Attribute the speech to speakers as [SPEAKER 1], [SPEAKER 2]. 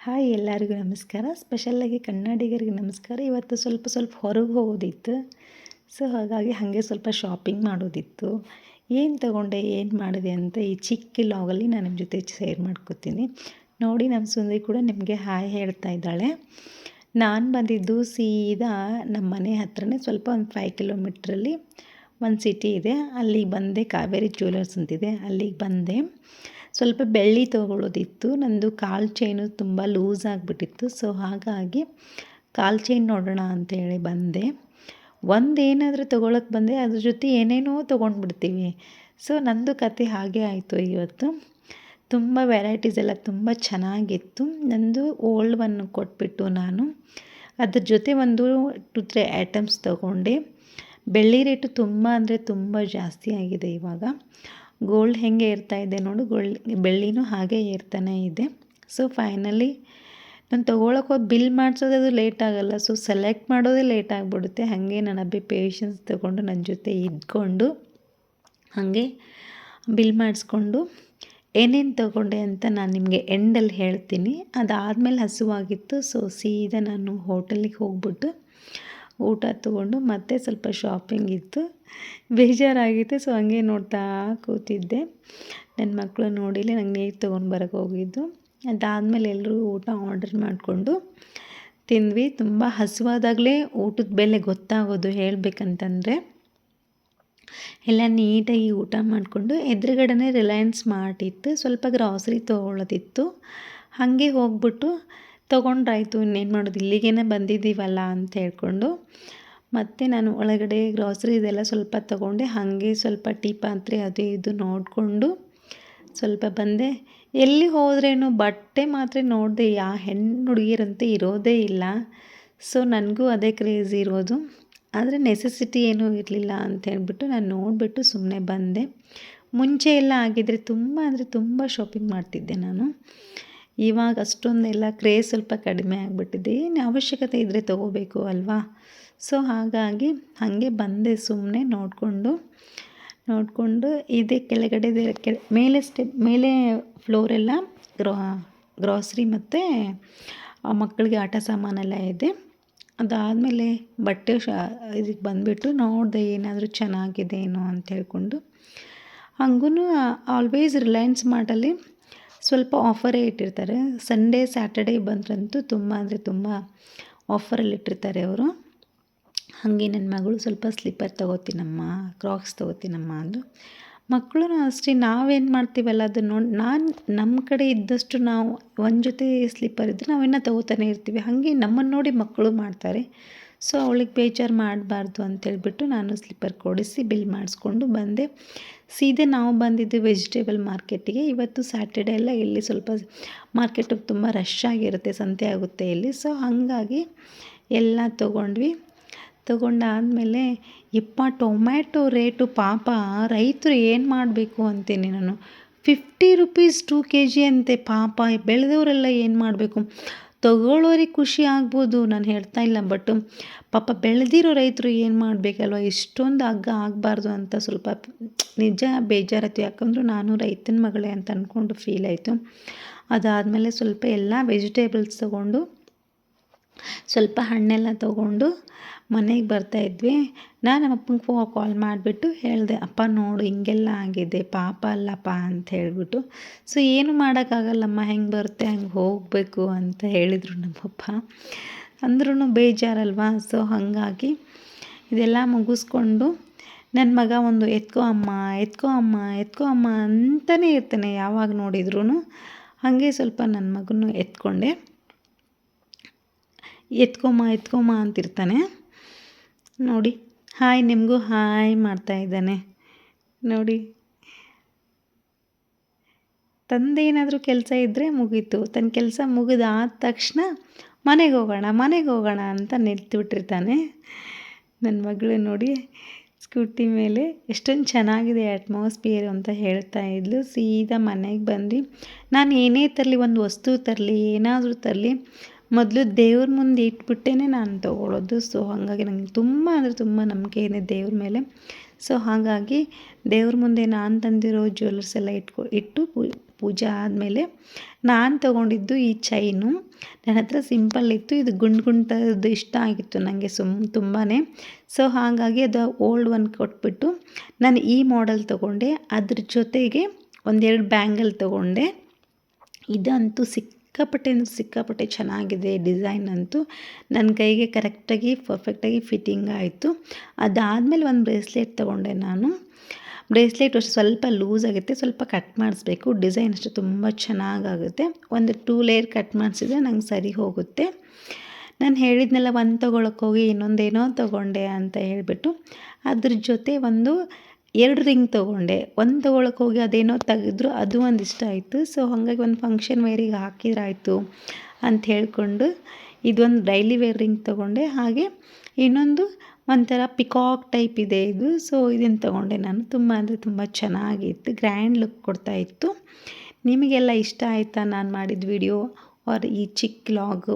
[SPEAKER 1] Hi ಎಲ್ಲರಿಗೂ ನಮಸ್ಕಾರ. ಸ್ಪೆಷಲ್ಲಾಗಿ ಕನ್ನಡಿಗರಿಗೆ ನಮಸ್ಕಾರ. ಇವತ್ತು ಸ್ವಲ್ಪ ಹೊರಗೆ ಹೋಗೋದಿತ್ತು. ಸೊ ಹಾಗಾಗಿ ಹಾಗೆ ಸ್ವಲ್ಪ ಶಾಪಿಂಗ್ ಮಾಡೋದಿತ್ತು. ಏನು ತೊಗೊಂಡೆ, ಏನು ಮಾಡಿದೆ ಅಂತ ಈ ಚಿಕ್ಕ ಲಾಗಲ್ಲಿ ನಾನು ನಿಮ್ಮ ಜೊತೆ ಶೇರ್ ಮಾಡ್ಕೊತೀನಿ. ನೋಡಿ, ನಮ್ಮ ಸುಂದರಿ ಕೂಡ ನಿಮಗೆ ಹಾಯ್ ಹೇಳ್ತಾ ಇದ್ದಾಳೆ. ನಾನು ಬಂದಿದ್ದು ಸೀದಾ ನಮ್ಮ ಮನೆ ಹತ್ರನೇ ಸ್ವಲ್ಪ ಒಂದು 5 ಕಿಲೋಮೀಟ್ರಲ್ಲಿ ಒಂದು ಸಿಟಿ ಇದೆ. ಅಲ್ಲಿಗೆ ಬಂದೆ. ಕಾವೇರಿ ಜ್ಯುವೆಲರ್ಸ್ ಅಂತಿದೆ, ಅಲ್ಲಿಗೆ ಬಂದೆ. ಸ್ವಲ್ಪ ಬೆಳ್ಳಿ ತೊಗೊಳ್ಳೋದಿತ್ತು. ನಂದು ಕಾಲು ಚೈನು ತುಂಬ ಲೂಸ್ ಆಗಿಬಿಟ್ಟಿತ್ತು. ಸೊ ಹಾಗಾಗಿ ಕಾಲು ಚೈನ್ ನೋಡೋಣ ಅಂತೇಳಿ ಬಂದೆ. ಒಂದೇನಾದರೂ ತೊಗೊಳಕ್ಕೆ ಬಂದೆ, ಅದ್ರ ಜೊತೆ ಏನೇನೋ ತೊಗೊಂಡ್ಬಿಡ್ತೀವಿ. ಸೊ ನಂದು ಕತೆ ಹಾಗೆ ಆಯಿತು ಇವತ್ತು. ತುಂಬ ವೆರೈಟೀಸ್ ಎಲ್ಲ ತುಂಬ ಚೆನ್ನಾಗಿತ್ತು. ನಂದು ಓಲ್ಡ್ ಒನ್ ಕೊಟ್ಬಿಟ್ಟು ನಾನು ಅದ್ರ ಜೊತೆ ಒಂದು 2-3 ಐಟಮ್ಸ್ ತೊಗೊಂಡೆ. ಬೆಳ್ಳಿ ರೇಟು ತುಂಬ ಅಂದರೆ ತುಂಬ ಜಾಸ್ತಿ ಆಗಿದೆ ಇವಾಗ. ಗೋಲ್ಡ್ ಹೇಗೆ ಏರ್ತಾ ಇದೆ ನೋಡು, ಬೆಳ್ಳಿನೂ ಹಾಗೆ ಏರ್ತಾನೆ ಇದೆ. ಸೊ ಫೈನಲಿ ನಾನು ತೊಗೊಳಕ್ಕೆ ಹೋಗಿ ಬಿಲ್ ಮಾಡಿಸೋದು ಅದು ಲೇಟ್ ಆಗೋಲ್ಲ. ಸೊ ಸೆಲೆಕ್ಟ್ ಮಾಡೋದೇ ಲೇಟ್ ಆಗಿಬಿಡುತ್ತೆ. ಹಾಗೆ ನನ್ನ ಪೇಷನ್ಸ್ ತೊಗೊಂಡು ನನ್ನ ಜೊತೆ ಇದ್ಕೊಂಡು ಹಾಗೆ ಬಿಲ್ ಮಾಡಿಸ್ಕೊಂಡು ಏನೇನು ತೊಗೊಂಡೆ ಅಂತ ನಾನು ನಿಮಗೆ ಎಂಡಲ್ಲಿ ಹೇಳ್ತೀನಿ. ಅದಾದಮೇಲೆ ಹಸುವಾಗಿತ್ತು. ಸೊ ಸೀದಾ ನಾನು ಹೋಟೆಲಿಗೆ ಹೋಗ್ಬಿಟ್ಟು ಊಟ ತೊಗೊಂಡು ಮತ್ತೆ ಸ್ವಲ್ಪ ಶಾಪಿಂಗ್ ಇತ್ತು. ಬೇಜಾರಾಗಿತ್ತು. ಸೊ ಹಂಗೆ ನೋಡ್ತಾ ಕೂತಿದ್ದೆ. ನನ್ನ ಮಕ್ಕಳು ನೋಡಿಲ್ಲ, ನಂಗೆ ನೀರು ತೊಗೊಂಡು ಬರೋಕ್ಕೆ ಹೋಗಿದ್ದು. ಅದಾದಮೇಲೆ ಎಲ್ಲರೂ ಊಟ ಆರ್ಡರ್ ಮಾಡಿಕೊಂಡು ತಿಂದ್ವಿ. ತುಂಬ ಹಸುವಾದಾಗಲೇ ಊಟದ ಬೆಲೆ ಗೊತ್ತಾಗೋದು. ಹೇಳಬೇಕಂತಂದರೆ ಎಲ್ಲ ನೀಟಾಗಿ ಊಟ ಮಾಡಿಕೊಂಡು ಎದುರುಗಡೆನೇ ರಿಲಯನ್ಸ್ ಮಾರ್ಟ್ ಇತ್ತು. ಸ್ವಲ್ಪ ಗ್ರಾಸರಿ ತೊಗೊಳ್ಳೋದಿತ್ತು. ಹಾಗೆ ಹೋಗ್ಬಿಟ್ಟು ತೊಗೊಂಡ್ರಾಯ್ತು, ಇನ್ನೇನು ಮಾಡೋದು, ಇಲ್ಲಿಗೇ ಬಂದಿದ್ದೀವಲ್ಲ ಅಂತ ಹೇಳ್ಕೊಂಡು ಮತ್ತು ನಾನು ಒಳಗಡೆ ಗ್ರಾಸರಿ ಇದೆಲ್ಲ ಸ್ವಲ್ಪ ತೊಗೊಂಡೆ. ಹಾಗೆ ಸ್ವಲ್ಪ ಟೀ ಪಾತ್ರೆ ಅದು ಇದು ನೋಡಿಕೊಂಡು ಸ್ವಲ್ಪ ಬಂದೆ. ಎಲ್ಲಿ ಹೋದ್ರೇನು ಬಟ್ಟೆ ಮಾತ್ರ ನೋಡಿದೆ, ಹೆಣ್ಣು ಹುಡುಗಿಯರಂತೆ ಇರೋದೇ ಇಲ್ಲ. ಸೊ ನನಗೂ ಅದೇ ಕ್ರೇಜ್ ಇರೋದು. ಆದರೆ ನೆಸೆಸಿಟಿ ಏನೂ ಇರಲಿಲ್ಲ ಅಂತ ಹೇಳ್ಬಿಟ್ಟು ನಾನು ನೋಡಿಬಿಟ್ಟು ಸುಮ್ಮನೆ ಬಂದೆ. ಮುಂಚೆ ಎಲ್ಲ ಆಗಿದ್ದರೆ ತುಂಬ ಅಂದರೆ ತುಂಬ ಶಾಪಿಂಗ್ ಮಾಡ್ತಿದ್ದೆ ನಾನು. ಇವಾಗ ಅಷ್ಟೊಂದೆಲ್ಲ ಕ್ರೇಜ್ ಸ್ವಲ್ಪ ಕಡಿಮೆ ಆಗಿಬಿಟ್ಟಿದೆ. ಏನು ಅವಶ್ಯಕತೆ ಇದ್ದರೆ ತೊಗೋಬೇಕು ಅಲ್ವಾ. ಸೊ ಹಾಗಾಗಿ ಹಾಗೆ ಬಂದೆ ಸುಮ್ಮನೆ ನೋಡಿಕೊಂಡು ಇದೇ ಕೆಳಗಡೆ ಮೇಲೆ ಫ್ಲೋರೆಲ್ಲ ಗ್ರಾಸರಿ ಮತ್ತು ಮಕ್ಕಳಿಗೆ ಆಟ ಸಾಮಾನೆಲ್ಲ ಇದೆ. ಅದಾದಮೇಲೆ ಬಟ್ಟೆ ಇದಕ್ಕೆ ಬಂದುಬಿಟ್ಟು ನೋಡಿದೆ ಏನಾದರೂ ಚೆನ್ನಾಗಿದೆ ಏನೋ ಅಂತ ಹೇಳ್ಕೊಂಡು. ಹಂಗೂ ಆಲ್ವೇಸ್ ರಿಲಯನ್ಸ್ ಮಾರ್ಟಲ್ಲಿ ಸ್ವಲ್ಪ ಆಫರೇ ಇಟ್ಟಿರ್ತಾರೆ. ಸಂಡೇ ಸ್ಯಾಟರ್ಡೇ ಬಂದ್ರಂತೂ ತುಂಬ ಅಂದರೆ ತುಂಬ ಆಫರಲ್ಲಿ ಇಟ್ಟಿರ್ತಾರೆ ಅವರು. ಹಾಗೆ ನನ್ನ ಮಗಳು ಸ್ವಲ್ಪ ಸ್ಲಿಪ್ಪರ್ ತೊಗೋತೀನಮ್ಮ, ಕ್ರಾಕ್ಸ್ ತೊಗೋತೀನಮ್ಮ ಅಂದು. ಮಕ್ಕಳು ಅಷ್ಟೇ, ನಾವೇನು ಮಾಡ್ತೀವಲ್ಲ ಅದನ್ನು ನೋಡಿ ನಮ್ಮ ಕಡೆ ಇದ್ದಷ್ಟು ನಾವು ಒಂದು ಜೊತೆ ಸ್ಲಿಪ್ಪರ್ ಇದ್ದರೆ ನಾವಿನ್ನೂ ತೊಗೋತಾನೆ ಇರ್ತೀವಿ. ಹಾಗೆ ನಮ್ಮನ್ನು ನೋಡಿ ಮಕ್ಕಳು ಮಾಡ್ತಾರೆ. ಸೊ ಅವಳಿಗೆ ಬೇಜಾರು ಮಾಡಬಾರ್ದು ಅಂತೇಳ್ಬಿಟ್ಟು ನಾನು ಸ್ಲಿಪ್ಪರ್ ಕೊಡಿಸಿ ಬಿಲ್ ಮಾಡಿಸ್ಕೊಂಡು ಬಂದೆ. ಸೀದಾ ನಾವು ಬಂದಿದ್ದು ವೆಜಿಟೇಬಲ್ ಮಾರ್ಕೆಟಿಗೆ. ಇವತ್ತು ಸ್ಯಾಟರ್ಡೇ ಎಲ್ಲ ಇಲ್ಲಿ ಸ್ವಲ್ಪ ಮಾರ್ಕೆಟು ತುಂಬ ರಶ್ ಆಗಿರುತ್ತೆ, ಸಂತೆ ಆಗುತ್ತೆ ಇಲ್ಲಿ. ಸೊ ಹಾಗಾಗಿ ಎಲ್ಲ ತೊಗೊಂಡಾದಮೇಲೆ ಟೊಮ್ಯಾಟೊ ರೇಟು ಪಾಪ ರೈತರು ಏನು ಮಾಡಬೇಕು ಅಂತೀನಿ ನಾನು. 50 ರೂಪೀಸ್ 2 kg ಅಂತೆ. ಪಾಪ ಬೆಳೆದವರೆಲ್ಲ ಏನು ಮಾಡಬೇಕು. ತೊಗೊಳ್ಳೋರಿಗೆ ಖುಷಿ ಆಗ್ಬೋದು, ನಾನು ಹೇಳ್ತಾ ಇಲ್ಲ. ಬಟ್ ಪಾಪ ಬೆಳೆದಿರೋ ರೈತರು ಏನು ಮಾಡಬೇಕಲ್ವ, ಇಷ್ಟೊಂದು ಆಗಬಾರ್ದು ಅಂತ ಸ್ವಲ್ಪ ನಿಜ ಬೇಜಾರಾಯ್ತು. ಯಾಕಂದ್ರೆ ನಾನು ರೈತನ ಮಗಳೇ ಅಂತ ಅಂದ್ಕೊಂಡು ಫೀಲ್ ಆಯಿತು. ಅದಾದಮೇಲೆ ಸ್ವಲ್ಪ ಎಲ್ಲ ವೆಜಿಟೇಬಲ್ಸ್ ತೊಗೊಂಡು ಸ್ವಲ್ಪ ಹಣ್ಣೆಲ್ಲ ತೊಗೊಂಡು ಮನೆಗೆ ಬರ್ತಾಯಿದ್ವಿ. ನಾನು ನಮ್ಮ ಅಪ್ಪಂಗೆ ಕಾಲ್ ಮಾಡಿಬಿಟ್ಟು ಹೇಳಿದೆ, ಅಪ್ಪ ನೋಡು ಹಿಂಗೆಲ್ಲ ಆಗಿದೆ, ಪಾಪ ಅಲ್ಲಪ್ಪ ಅಂತ ಹೇಳಿಬಿಟ್ಟು. ಸೊ ಏನು ಮಾಡೋಕ್ಕಾಗಲ್ಲಮ್ಮ, ಹೆಂಗೆ ಬರುತ್ತೆ ಹಂಗೆ ಹೋಗಬೇಕು ಅಂತ ಹೇಳಿದರು ನಮ್ಮಪ್ಪ. ಅಂದ್ರೂ ಬೇಜಾರಲ್ವಾ. ಸೊ ಹಾಗಾಗಿ ಇದೆಲ್ಲ ಮುಗಿಸ್ಕೊಂಡು ನನ್ನ ಮಗ ಒಂದು ಎತ್ಕೋ ಅಮ್ಮ ಅಂತಲೇ ಇರ್ತಾನೆ ಯಾವಾಗ ನೋಡಿದ್ರೂ. ಹಾಗೆ ಸ್ವಲ್ಪ ನನ್ನ ಮಗನೂ ಎತ್ಕೊಂಡೆ. ಎತ್ಕೊಮ್ಮ ಅಂತಿರ್ತಾನೆ ನೋಡಿ. ಹಾಯ್, ನಿಮಗೂ ಹಾಯ್ ಮಾಡ್ತಾ ಇದ್ದಾನೆ ನೋಡಿ. ತಂದೇನಾದರೂ ಕೆಲಸ ಇದ್ದರೆ ಮುಗೀತು. ತನ್ನ ಕೆಲಸ ಮುಗಿದಾದ ತಕ್ಷಣ ಮನೆಗೆ ಹೋಗೋಣ ಅಂತ ನಿಂತುಬಿಟ್ಟಿರ್ತಾನೆ. ನನ್ನ ಮಗಳು ನೋಡಿ ಸ್ಕೂಟಿ ಮೇಲೆ ಎಷ್ಟೊಂದು ಚೆನ್ನಾಗಿದೆ ಅಟ್ಮಾಸ್ಫಿಯರ್ ಅಂತ ಹೇಳ್ತಾ ಇದ್ಲು. ಸೀದಾ ಮನೆಗೆ ಬಂದು ನಾನು ಏನೇ ತರಲಿ, ಒಂದು ವಸ್ತು ತರಲಿ, ಏನಾದರೂ ತರಲಿ, ಮೊದಲು ದೇವ್ರ ಮುಂದೆ ಇಟ್ಬಿಟ್ಟೇ ನಾನು ತೊಗೊಳ್ಳೋದು. ಸೊ ಹಾಗಾಗಿ ನನಗೆ ತುಂಬ ಅಂದರೆ ತುಂಬ ನಂಬಿಕೆ ಇದೆ ದೇವ್ರ ಮೇಲೆ. ಸೊ ಹಾಗಾಗಿ ದೇವ್ರ ಮುಂದೆ ನಾನು ತಂದಿರೋ ಜ್ಯುವೆಲ್ಲರ್ಸ್ ಎಲ್ಲ ಇಟ್ಟು ಪೂಜೆ ಆದಮೇಲೆ ನಾನು ತೊಗೊಂಡಿದ್ದು ಈ ಚೈನು ನನ್ನ ಹತ್ರ ಸಿಂಪಲ್ ಇತ್ತು. ಇದು ಗುಂಡು ಇಷ್ಟ ಆಗಿತ್ತು ನನಗೆ ತುಂಬಾ. ಸೊ ಹಾಗಾಗಿ ಅದು ಓಲ್ಡ್ ಒನ್ ಕೊಟ್ಬಿಟ್ಟು ನಾನು ಈ ಮಾಡೆಲ್ ತೊಗೊಂಡೆ. ಅದ್ರ ಜೊತೆಗೆ ಒಂದೆರಡು ಬ್ಯಾಂಗಲ್ ತೊಗೊಂಡೆ. ಇದಂತೂ ಸಿಕ್ಕಾಪಟ್ಟೆ ಚೆನ್ನಾಗಿದೆ. ಡಿಸೈನ್ ಅಂತೂ ನನ್ನ ಕೈಗೆ ಕರೆಕ್ಟಾಗಿ ಪರ್ಫೆಕ್ಟಾಗಿ ಫಿಟ್ಟಿಂಗ್ ಆಯಿತು. ಅದಾದಮೇಲೆ ಒಂದು ಬ್ರೇಸ್ಲೆಟ್ ತೊಗೊಂಡೆ ನಾನು. ಬ್ರೇಸ್ಲೆಟ್ ಅಷ್ಟು ಸ್ವಲ್ಪ ಲೂಸ್ ಆಗುತ್ತೆ, ಸ್ವಲ್ಪ ಕಟ್ ಮಾಡಿಸ್ಬೇಕು. ಡಿಸೈನ್ ಅಷ್ಟು ತುಂಬ ಚೆನ್ನಾಗಾಗುತ್ತೆ. ಒಂದು 2 ಲೇಯರ್ ಕಟ್ ಮಾಡಿಸಿದ್ರೆ ನಂಗೆ ಸರಿ ಹೋಗುತ್ತೆ. ನಾನು ಹೇಳಿದ್ನೆಲ್ಲ ಒಂದು ತೊಗೊಳಕ್ಕೆ ಹೋಗಿ ಇನ್ನೊಂದೇನೋ ತೊಗೊಂಡೆ ಅಂತ ಹೇಳಿಬಿಟ್ಟು ಅದ್ರ ಜೊತೆ ಒಂದು 2 ರಿಂಗ್ ತೊಗೊಂಡೆ. ಒಂದು ತೊಗೊಳಕ್ಕೆ ಹೋಗಿ ಅದೇನೋ ತೆಗೆದ್ರು, ಅದು ಒಂದು ಇಷ್ಟ ಆಯಿತು. ಸೊ ಹಾಗಾಗಿ ಒಂದು ಫಂಕ್ಷನ್ ವೇರಿಗೆ ಹಾಕಿದ್ರಾಯ್ತು ಅಂತ ಹೇಳಿಕೊಂಡು ಇದೊಂದು ಡೈಲಿ ವೇರ್ ರಿಂಗ್ ತೊಗೊಂಡೆ. ಹಾಗೆ ಇನ್ನೊಂದು ಒಂಥರ ಪಿಕಾಕ್ ಟೈಪ್ ಇದೆ ಇದು. ಸೊ ಇದನ್ನು ತೊಗೊಂಡೆ ನಾನು. ತುಂಬ ಅಂದರೆ ತುಂಬ ಚೆನ್ನಾಗಿತ್ತು, ಗ್ರ್ಯಾಂಡ್ ಲುಕ್ ಕೊಡ್ತಾಯಿತ್ತು. ನಿಮಗೆಲ್ಲ ಇಷ್ಟ ಆಯಿತಾ ನಾನು ಮಾಡಿದ ವಿಡಿಯೋ ಆರ್ ಈ ಚಿಕ್ಕ ವ್ಲಾಗು?